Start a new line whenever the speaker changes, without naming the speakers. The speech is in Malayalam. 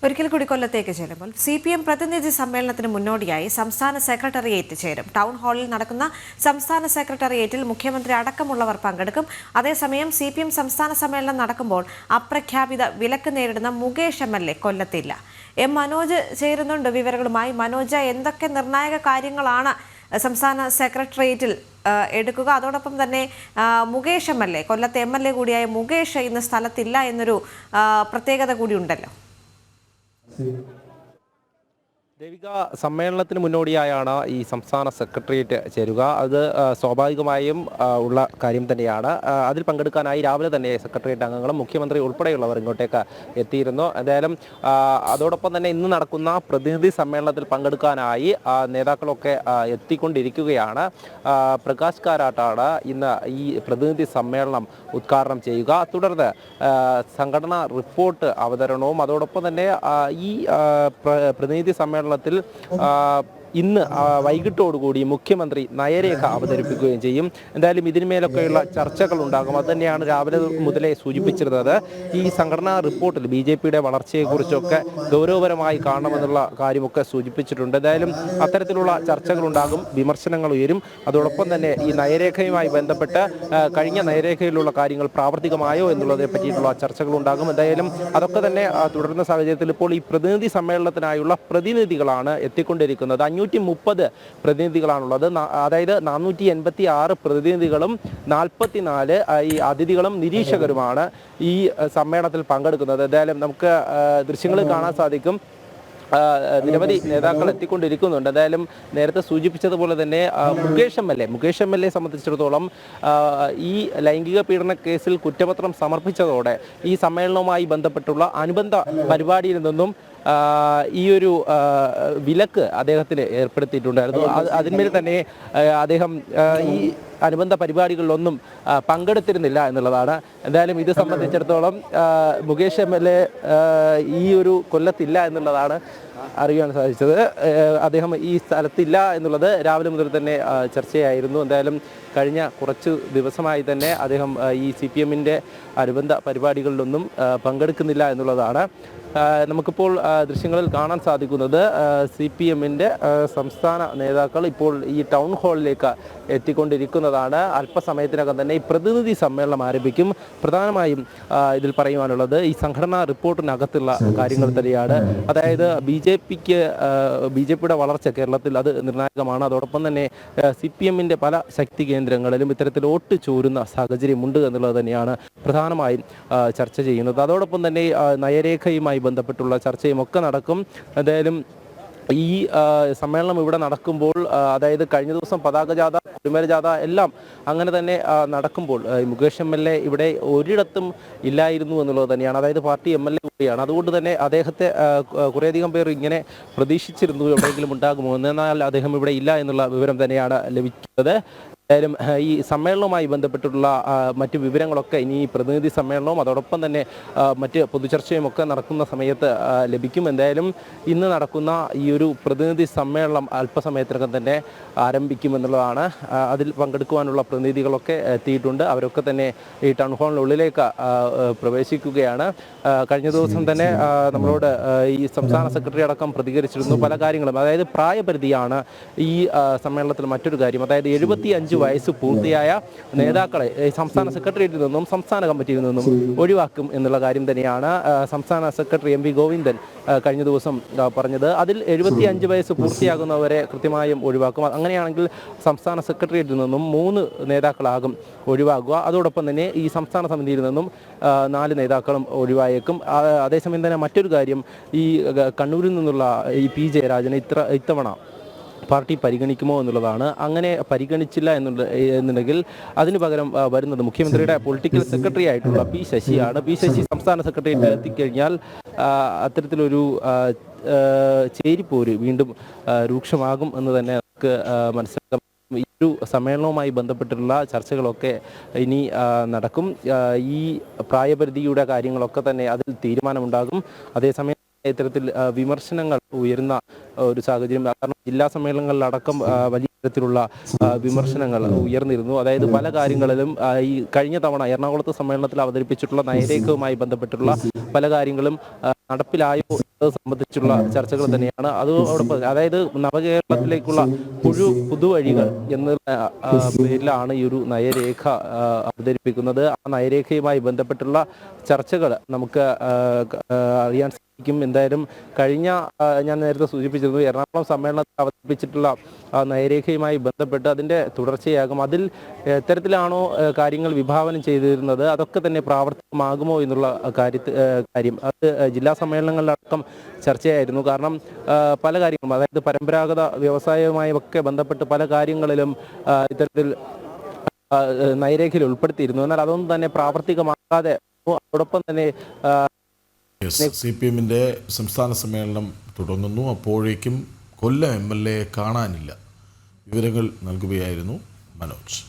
ഒരിക്കൽ കൂടി കൊല്ലത്തേക്ക് ചേരുമ്പോൾ CPM പ്രതിനിധി സമ്മേളനത്തിന് മുന്നോടിയായി സംസ്ഥാന സെക്രട്ടേറിയറ്റ് ചേരും. ടൗൺ ഹാളിൽ നടക്കുന്ന സംസ്ഥാന സെക്രട്ടേറിയറ്റിൽ മുഖ്യമന്ത്രി അടക്കമുള്ളവർ പങ്കെടുക്കും. അതേസമയം CPM സംസ്ഥാന സമ്മേളനം നടക്കുമ്പോൾ അപ്രഖ്യാപിത വിലക്ക് നേരിടുന്ന മുകേഷ് MLA കൊല്ലത്തില്ല. മനോജ് ചേരുന്നുണ്ട് വിവരങ്ങളുമായി. മനോജ്, എന്തൊക്കെ നിർണായക കാര്യങ്ങളാണ് സംസ്ഥാന സെക്രട്ടേറിയറ്റിൽ എടുക്കുക? അതോടൊപ്പം തന്നെ മുകേഷ് MLA, കൊല്ലത്തെ MLA കൂടിയായ മുകേഷ് ഇന്ന് സ്ഥലത്തില്ല എന്നൊരു പ്രത്യേകത കൂടി ഉണ്ടല്ലോ.
ദേവിക, സമ്മേളനത്തിന് മുന്നോടിയായാണ് ഈ സംസ്ഥാന സെക്രട്ടേറിയറ്റ് ചേരുക. അത് സ്വാഭാവികമായും ഉള്ള കാര്യം തന്നെയാണ്. അതിൽ പങ്കെടുക്കാനായി രാവിലെ തന്നെ സെക്രട്ടേറിയറ്റ് അംഗങ്ങളും മുഖ്യമന്ത്രി ഉൾപ്പെടെയുള്ളവർ ഇങ്ങോട്ടേക്ക് എത്തിയിരുന്നു. എന്തായാലും അതോടൊപ്പം തന്നെ ഇന്ന് നടക്കുന്ന പ്രതിനിധി സമ്മേളനത്തിൽ പങ്കെടുക്കാനായി നേതാക്കളൊക്കെ എത്തിക്കൊണ്ടിരിക്കുകയാണ്. പ്രകാശ് കാരാട്ടാണ് ഇന്ന് ഈ പ്രതിനിധി സമ്മേളനം ഉദ്ഘാടനം ചെയ്യുക. തുടർന്ന് സംഘടനാ റിപ്പോർട്ട് അവതരണവും അതോടൊപ്പം തന്നെ ഈ പ്രതിനിധി സമ്മേളനത്തിൽ ഇന്ന് വൈകിട്ടോടുകൂടി മുഖ്യമന്ത്രി നയരേഖ അവതരിപ്പിക്കുകയും ചെയ്യും. എന്തായാലും ഇതിന്മേലൊക്കെയുള്ള ചർച്ചകൾ ഉണ്ടാകും. അതുതന്നെയാണ് രാവിലെ മുതലേ സൂചിപ്പിച്ചിരുന്നത്. ഈ സംഘടനാ റിപ്പോർട്ടിൽ BJPയുടെ വളർച്ചയെക്കുറിച്ചൊക്കെ ഗൗരവപരമായി കാണണമെന്നുള്ള കാര്യമൊക്കെ സൂചിപ്പിച്ചിട്ടുണ്ട്. എന്തായാലും അത്തരത്തിലുള്ള ചർച്ചകൾ ഉണ്ടാകും, വിമർശനങ്ങൾ ഉയരും. അതോടൊപ്പം തന്നെ ഈ നയരേഖയുമായി ബന്ധപ്പെട്ട് കഴിഞ്ഞ നയരേഖയിലുള്ള കാര്യങ്ങൾ പ്രാവർത്തികമായോ എന്നുള്ളതിനെ പറ്റിയിട്ടുള്ള ചർച്ചകൾ ഉണ്ടാകും. എന്തായാലും അതൊക്കെ തന്നെ തുടരുന്ന സാഹചര്യത്തിൽ ഇപ്പോൾ ഈ പ്രതിനിധി സമ്മേളനത്തിനായുള്ള പ്രതിനിധികളാണ് എത്തിക്കൊണ്ടിരിക്കുന്നത്. 530 പ്രതിനിധികളാണുള്ളത്. അതായത് 486 പ്രതിനിധികളും 44 ഈ അതിഥികളും നിരീക്ഷകരുമാണ് ഈ സമ്മേളനത്തിൽ പങ്കെടുക്കുന്നത്. എന്തായാലും നമുക്ക് ദൃശ്യങ്ങളിൽ കാണാൻ സാധിക്കും, നിരവധി നേതാക്കൾ എത്തിക്കൊണ്ടിരിക്കുന്നുണ്ട്. എന്തായാലും നേരത്തെ സൂചിപ്പിച്ചതുപോലെ തന്നെ മുകേഷ് MLA സംബന്ധിച്ചിടത്തോളം ഈ ലൈംഗിക പീഡന കേസിൽ കുറ്റപത്രം സമർപ്പിച്ചതോടെ ഈ സമ്മേളനവുമായി ബന്ധപ്പെട്ടുള്ള അനുബന്ധ പരിപാടിയിൽ നിന്നും ഈ ഒരു വിലക്ക് അദ്ദേഹത്തിന് ഏർപ്പെടുത്തിയിട്ടുണ്ടായിരുന്നു. അതിന്മേൽ തന്നെ അദ്ദേഹം ഈ അനുബന്ധ പരിപാടികളിലൊന്നും പങ്കെടുത്തിരുന്നില്ല എന്നുള്ളതാണ്. എന്തായാലും ഇത് സംബന്ധിച്ചിടത്തോളം മുകേഷ് MLA ഈ ഒരു കൊല്ലത്തില്ല എന്നുള്ളതാണ് അറിയാൻ സാധിച്ചത്. അദ്ദേഹം ഈ സ്ഥലത്തില്ല എന്നുള്ളത് രാവിലെ മുതൽ തന്നെ ചർച്ചയായിരുന്നു. എന്തായാലും കഴിഞ്ഞ കുറച്ച് ദിവസമായി തന്നെ അദ്ദേഹം ഈ CPMൻ്റെ അനുബന്ധ പരിപാടികളിലൊന്നും പങ്കെടുക്കുന്നില്ല എന്നുള്ളതാണ് നമുക്കിപ്പോൾ ദൃശ്യങ്ങളിൽ കാണാൻ സാധിക്കുന്നത്. CPMൻ്റെ സംസ്ഥാന നേതാക്കൾ ഇപ്പോൾ ഈ ടൗൺ ഹാളിലേക്ക് എത്തിക്കൊണ്ടിരിക്കുന്നതാണ്. അല്പസമയത്തിനകം തന്നെ ഈ പ്രതിനിധി സമ്മേളനം ആരംഭിക്കും. പ്രധാനമായും ഇതിൽ പറയുവാനുള്ളത് ഈ സംഘടനാ റിപ്പോർട്ടിനകത്തുള്ള കാര്യങ്ങൾ തന്നെയാണ്. അതായത് BJPയുടെ വളർച്ച കേരളത്തിൽ അത് നിർണായകമാണ്. അതോടൊപ്പം തന്നെ CPMൻ്റെ പല ശക്തി കേന്ദ്രങ്ങളിലും ഇത്തരത്തിൽ വോട്ട് ചോരുന്ന സാഹചര്യമുണ്ട് എന്നുള്ളത് തന്നെയാണ് പ്രധാനമായും ചർച്ച ചെയ്യുന്നത്. അതോടൊപ്പം തന്നെ നയരേഖയുമായി ബന്ധപ്പെട്ടുള്ള ചർച്ചയും ഒക്കെ നടക്കും. എന്തായാലും ഈ സമ്മേളനം ഇവിടെ നടക്കുമ്പോൾ, അതായത് കഴിഞ്ഞ ദിവസം പതാക ജാഥ, കുടിമര ജാഥ എല്ലാം അങ്ങനെ തന്നെ നടക്കുമ്പോൾ മുകേഷ് MLA ഇവിടെ ഒരിടത്തും ഇല്ലായിരുന്നു എന്നുള്ളത് തന്നെയാണ്. അതായത് പാർട്ടി MLA കൂടിയാണ്. അതുകൊണ്ട് തന്നെ അദ്ദേഹത്തെ കുറേയധികം പേർ ഇങ്ങനെ പ്രതീക്ഷിച്ചിരുന്നു എവിടെയെങ്കിലും ഉണ്ടാകുമോ, എന്നാൽ അദ്ദേഹം ഇവിടെ ഇല്ല എന്നുള്ള വിവരം തന്നെയാണ് ലഭിക്കുന്നത്. എന്തായാലും ഈ സമ്മേളനവുമായി ബന്ധപ്പെട്ടുള്ള മറ്റ് വിവരങ്ങളൊക്കെ ഇനി പ്രതിനിധി സമ്മേളനവും അതോടൊപ്പം തന്നെ മറ്റ് പൊതുചർച്ചയും ഒക്കെ നടക്കുന്ന സമയത്ത് ലഭിക്കും. എന്തായാലും ഇന്ന് നടക്കുന്ന ഈ ഒരു പ്രതിനിധി സമ്മേളനം അല്പസമയത്തിനകം തന്നെ ആരംഭിക്കുമെന്നുള്ളതാണ്. അതിൽ പങ്കെടുക്കുവാനുള്ള പ്രതിനിധികളൊക്കെ എത്തിയിട്ടുണ്ട്. അവരൊക്കെ തന്നെ ഈ ടൗൺ ഹാളിനുള്ളിലേക്ക് പ്രവേശിക്കുകയാണ്. കഴിഞ്ഞ ദിവസം തന്നെ നമ്മളോട് ഈ സംസ്ഥാന സെക്രട്ടറി അടക്കം പ്രതികരിച്ചിരുന്നു പല കാര്യങ്ങളും. അതായത് പ്രായപരിധിയാണ് ഈ സമ്മേളനത്തിൽ മറ്റൊരു കാര്യം. അതായത് 75 വയസ്സ് പൂർത്തിയായ നേതാക്കളെ സംസ്ഥാന സെക്രട്ടേറിയറ്റിൽ നിന്നും സംസ്ഥാന കമ്മിറ്റിയിൽ നിന്നും ഒഴിവാക്കും എന്നുള്ള കാര്യം തന്നെയാണ് സംസ്ഥാന സെക്രട്ടറി MV ഗോവിന്ദൻ കഴിഞ്ഞ ദിവസം പറഞ്ഞത്. അതിൽ 75 വയസ്സ് പൂർത്തിയാകുന്നവരെ കൃത്യമായും ഒഴിവാക്കും. അങ്ങനെയാണെങ്കിൽ സംസ്ഥാന സെക്രട്ടേറിയറ്റിൽ നിന്നും 3 നേതാക്കളാകും ഒഴിവാക്കുക. അതോടൊപ്പം തന്നെ ഈ സംസ്ഥാന സമിതിയിൽ നിന്നും 4 നേതാക്കളും ഒഴിവായേക്കും. അതേസമയം തന്നെ മറ്റൊരു കാര്യം, ഈ കണ്ണൂരിൽ നിന്നുള്ള ഈ P ജയരാജനെ ഇത്തവണ പാർട്ടി പരിഗണിക്കുമോ എന്നുള്ളതാണ്. അങ്ങനെ പരിഗണിച്ചില്ല എന്നുണ്ടെങ്കിൽ അതിന് പകരം വരുന്നത് മുഖ്യമന്ത്രിയുടെ പൊളിറ്റിക്കൽ സെക്രട്ടറി ആയിട്ടുള്ള P ശശിയാണ്. P ശശി സംസ്ഥാന സെക്രട്ടേറിയറ്റിൽ എത്തിക്കഴിഞ്ഞാൽ അത്തരത്തിലൊരു ചേരിപ്പോര് വീണ്ടും രൂക്ഷമാകും എന്ന് തന്നെ നമുക്ക് മനസ്സിലാക്കാം. ഈ ഒരു സമ്മേളനവുമായി ബന്ധപ്പെട്ടുള്ള ചർച്ചകളൊക്കെ ഇനി നടക്കും. ഈ പ്രായപരിധിയുടെ കാര്യങ്ങളൊക്കെ തന്നെ അതിൽ തീരുമാനമുണ്ടാകും. അതേസമയം ഇത്തരത്തിൽ വിമർശനങ്ങൾ ഉയരുന്ന ഒരു സാഹചര്യം, കാരണം ജില്ലാ സമ്മേളനങ്ങളിലടക്കം വലിയ തരത്തിലുള്ള വിമർശനങ്ങൾ ഉയർന്നിരുന്നു. അതായത് പല കാര്യങ്ങളിലും ഈ കഴിഞ്ഞ തവണ എറണാകുളത്ത് സമ്മേളനത്തിൽ അവതരിപ്പിച്ചിട്ടുള്ള നയരേഖയുമായി ബന്ധപ്പെട്ടുള്ള പല കാര്യങ്ങളും നടപ്പിലായോ എന്നത് സംബന്ധിച്ചുള്ള ചർച്ചകൾ തന്നെയാണ്. അതോടൊപ്പം അതായത് നവകേരളത്തിലേക്കുള്ള പുതുവഴികൾ എന്ന പേരിലാണ് ഈ ഒരു നയരേഖ അവതരിപ്പിക്കുന്നത്. ആ നയരേഖയുമായി ബന്ധപ്പെട്ടുള്ള ചർച്ചകൾ നമുക്ക് അറിയാൻ സാധിക്കും. എന്തായാലും കഴിഞ്ഞ ഞാൻ നേരത്തെ സൂചിപ്പിച്ചിരുന്നു എറണാകുളം സമ്മേളനത്തിൽ അവതരിപ്പിച്ചിട്ടുള്ള നയരേഖയുമായി ബന്ധപ്പെട്ട് അതിൻ്റെ തുടർച്ചയാകും. അതിൽ എത്തരത്തിലാണോ കാര്യങ്ങൾ വിഭാവനം ചെയ്തിരുന്നത് അതൊക്കെ തന്നെ പ്രാവർത്തികമാകുമോ എന്നുള്ള കാര്യം അത് ജില്ലാ സമ്മേളനങ്ങളിലടക്കം ചർച്ചയായിരുന്നു. കാരണം പല കാര്യങ്ങളും അതായത് പരമ്പരാഗത വ്യവസായവുമായി ഒക്കെ ബന്ധപ്പെട്ട് പല കാര്യങ്ങളിലും ഇത്തരത്തിൽ നയരേഖയിൽ ഉൾപ്പെടുത്തിയിരുന്നു. എന്നാൽ അതൊന്നും തന്നെ പ്രാവർത്തികമാകാതെ അതോടൊപ്പം തന്നെ
CPM-ന്റെ സംസ്ഥാന സമ്മേളനം തുടങ്ങുന്നു. അപ്പോഴേക്കും കൊല്ലം MLA കാണാനില്ല. വിവരങ്ങൾ നൽകുകയായിരുന്നു മനോജ്.